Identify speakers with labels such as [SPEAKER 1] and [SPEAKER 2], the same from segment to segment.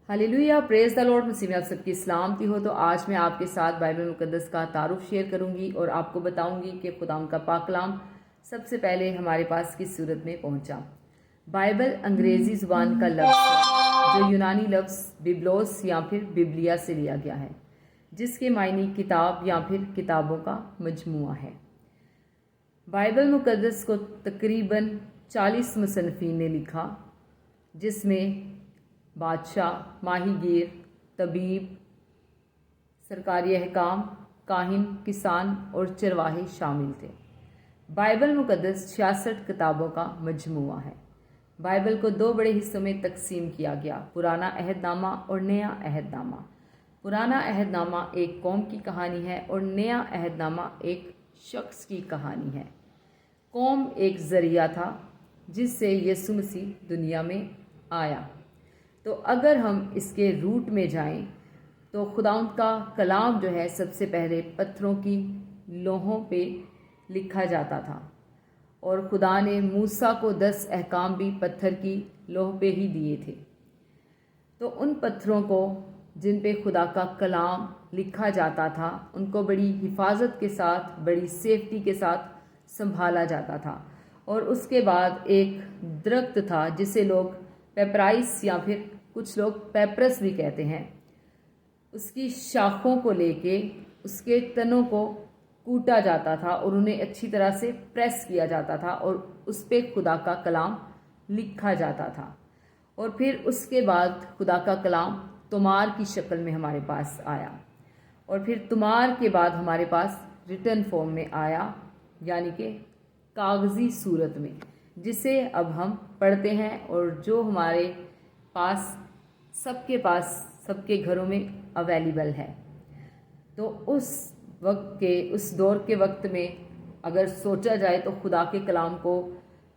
[SPEAKER 1] Hallelujah, praise the Lord. मसीह में आप सबकी सलामती हो। तो आज मैं आपके साथ बाइबल मुकद्दस का तारुफ शेयर करूंगी और आपको बताऊंगी कि खुदाम का पाक कलाम सबसे पहले हमारे पास किस सूरत में पहुंचा। बाइबल अंग्रेजी जुबान का लफ्ज़ है जो यूनानी लफ्ज़ बिब्लोस या फिर बिब्लिया से लिया गया है, जिसके मायने किताब या फिर किताबों का मजमुआ है। बाइबल मुकद्दस को तकरीबन 40 मुसन्निफीन ने लिखा, जिसमें बादशाह, माहीगीर, तबीब, सरकारी अहकाम, काहिन, किसान और चरवाहे शामिल थे। बाइबल मुकद्दस 66 किताबों का मजमुआ है। बाइबल को 2 बड़े हिस्सों में तकसीम किया गया, पुराना अहदनामा और नया अहदनामा। पुराना अहदनामा एक कौम की कहानी है और नया अहदनामा एक शख्स की कहानी है। कौम एक ज़रिया था जिससे यीशु मसीह दुनिया में आया। तो अगर हम इसके रूट में जाएं तो खुदावंद का कलाम जो है सबसे पहले पत्थरों की लोहों पे लिखा जाता था और खुदा ने मूसा को 10 अहकाम भी पत्थर की लोह पे ही दिए थे। तो उन पत्थरों को जिन पे खुदा का कलाम लिखा जाता था उनको बड़ी हिफाजत के साथ, बड़ी सेफ्टी के साथ संभाला जाता था। और उसके बाद एक दरख्त था जिसे लोग पेपराइस या फिर कुछ लोग पेपरस भी कहते हैं, उसकी शाखों को लेके उसके तनों को कूटा जाता था और उन्हें अच्छी तरह से प्रेस किया जाता था और उस पे खुदा का कलाम लिखा जाता था। और फिर उसके बाद खुदा का कलाम तुमार की शक्ल में हमारे पास आया और फिर तुमार के बाद हमारे पास रिटन फॉर्म में आया, यानी कि कागज़ी सूरत में, जिसे अब हम पढ़ते हैं और जो हमारे पास सबके घरों में अवेलेबल है। तो उस दौर के वक्त में अगर सोचा जाए तो खुदा के कलाम को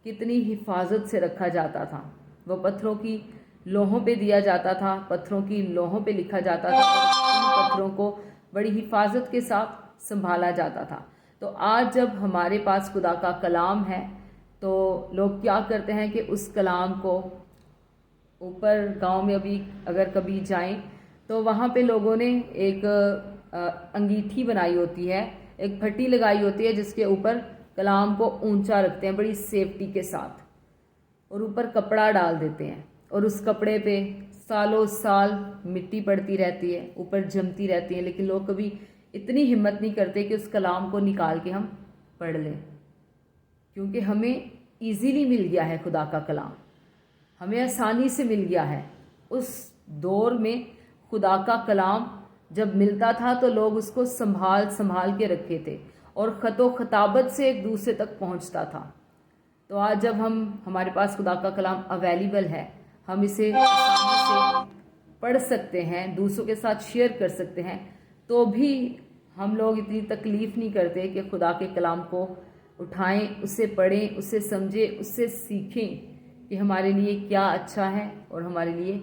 [SPEAKER 1] कितनी हिफाजत से रखा जाता था। वो पत्थरों की लोहों पे दिया जाता था, पत्थरों की लोहों पे लिखा जाता था और उन पत्थरों को बड़ी हिफाजत के साथ संभाला जाता था। तो आज जब हमारे पास खुदा का कलाम है तो लोग क्या करते हैं कि उस कलाम को ऊपर गांव में अभी अगर कभी जाएं तो वहाँ पे लोगों ने एक अंगीठी बनाई होती है, एक फट्टी लगाई होती है जिसके ऊपर कलाम को ऊंचा रखते हैं बड़ी सेफ्टी के साथ और ऊपर कपड़ा डाल देते हैं और उस कपड़े पे सालों साल मिट्टी पड़ती रहती है, ऊपर जमती रहती है, लेकिन लोग कभी इतनी हिम्मत नहीं करते कि उस कलाम को निकाल के हम पढ़ लें, क्योंकि हमें इजीली मिल गया है खुदा का कलाम, हमें आसानी से मिल गया है। उस दौर में खुदा का कलाम जब मिलता था तो लोग उसको संभाल के रखे थे और ख़तो खताबत से एक दूसरे तक पहुंचता था। तो आज जब हमारे पास खुदा का कलाम अवेलेबल है, हम इसे आसानी से पढ़ सकते हैं, दूसरों के साथ शेयर कर सकते हैं, तो भी हम लोग इतनी तकलीफ़ नहीं करते कि खुदा के कलाम को उठाएं, उसे पढ़ें, उसे समझें, उससे सीखें कि हमारे लिए क्या अच्छा है और हमारे लिए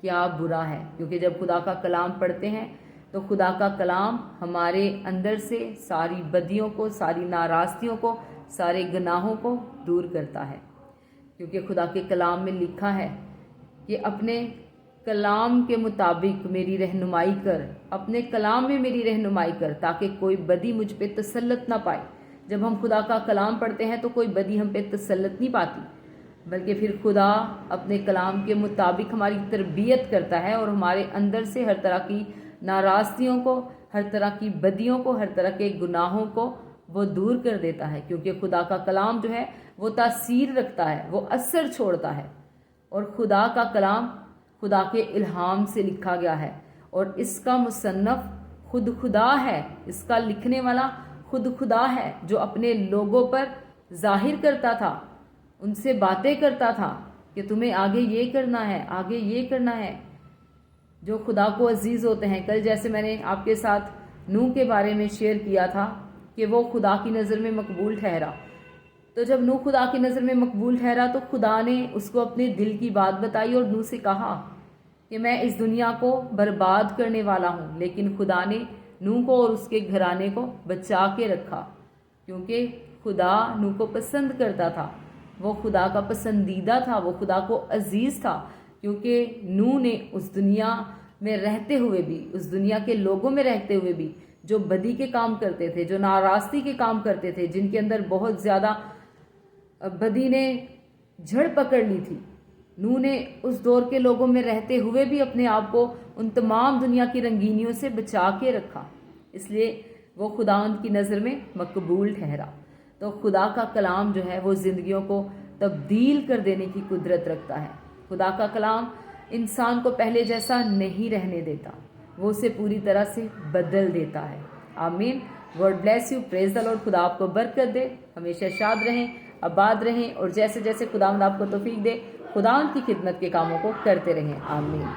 [SPEAKER 1] क्या बुरा है। क्योंकि जब खुदा का कलाम पढ़ते हैं तो खुदा का कलाम हमारे अंदर से सारी बदियों को, सारी नाराज़गियों को, सारे गुनाहों को दूर करता है। क्योंकि खुदा के कलाम में लिखा है कि अपने कलाम के मुताबिक मेरी रहनुमाई कर, अपने कलाम में मेरी रहनुमाई कर, ताकि कोई बदी मुझ पे तसल्लत ना पाए। जब हम खुदा का कलाम पढ़ते हैं तो कोई बदी हम पे तसल्लत नहीं पाती, बल्कि फिर खुदा अपने कलाम के मुताबिक हमारी तरबियत करता है और हमारे अंदर से हर तरह की नाराज़गियों को, हर तरह की बदियों को, हर तरह के गुनाहों को वो दूर कर देता है। क्योंकि खुदा का कलाम जो है वो तासीर रखता है, वो असर छोड़ता है और खुदा का कलाम खुदा के इल्हाम से लिखा गया है और इसका मुसन्नफ खुद खुदा है, इसका लिखने वाला खुद खुदा है, जो अपने लोगों पर जाहिर करता था, उनसे बातें करता था कि तुम्हें आगे ये करना है, आगे ये करना है। जो खुदा को अजीज़ होते हैं, कल जैसे मैंने आपके साथ नूह के बारे में शेयर किया था कि वो खुदा की नज़र में मकबूल ठहरा। तो जब नूह खुदा की नज़र में मकबूल ठहरा तो खुदा ने उसको अपने दिल की बात बताई और नूह से कहा कि मैं इस दुनिया को बर्बाद करने वाला हूँ। लेकिन खुदा ने नूह को और उसके घराने को बचा के रखा, क्योंकि खुदा नूह को पसंद करता था, वो खुदा का पसंदीदा था, वो खुदा को अजीज़ था। کیونکہ نوح نے اس دنیا میں رہتے ہوئے بھی، اس دنیا کے لوگوں میں رہتے ہوئے بھی جو بدی کے کام کرتے تھے، جو ناراستی کے کام کرتے تھے، جن کے اندر بہت زیادہ بدی نے جھڑ پکڑ لی تھی، نوح نے اس دور کے لوگوں میں رہتے ہوئے بھی اپنے آپ کو ان تمام دنیا کی رنگینیوں سے بچا کے رکھا، اس لیے وہ خداوند کی نظر میں مقبول ٹھہرا۔ تو خدا کا کلام جو ہے وہ زندگیوں کو تبدیل کر دینے کی قدرت رکھتا ہے۔ خدا کا کلام انسان کو پہلے جیسا نہیں رہنے دیتا، وہ اسے پوری طرح سے بدل دیتا ہے۔ آمین۔ God bless you, praise the Lord. خدا آپ کو برکت دے، ہمیشہ شاد رہیں، آباد رہیں، اور جیسے جیسے خداوند آپ کو توفیق دے، خداوند کی خدمت کے کاموں کو کرتے رہیں۔ آمین۔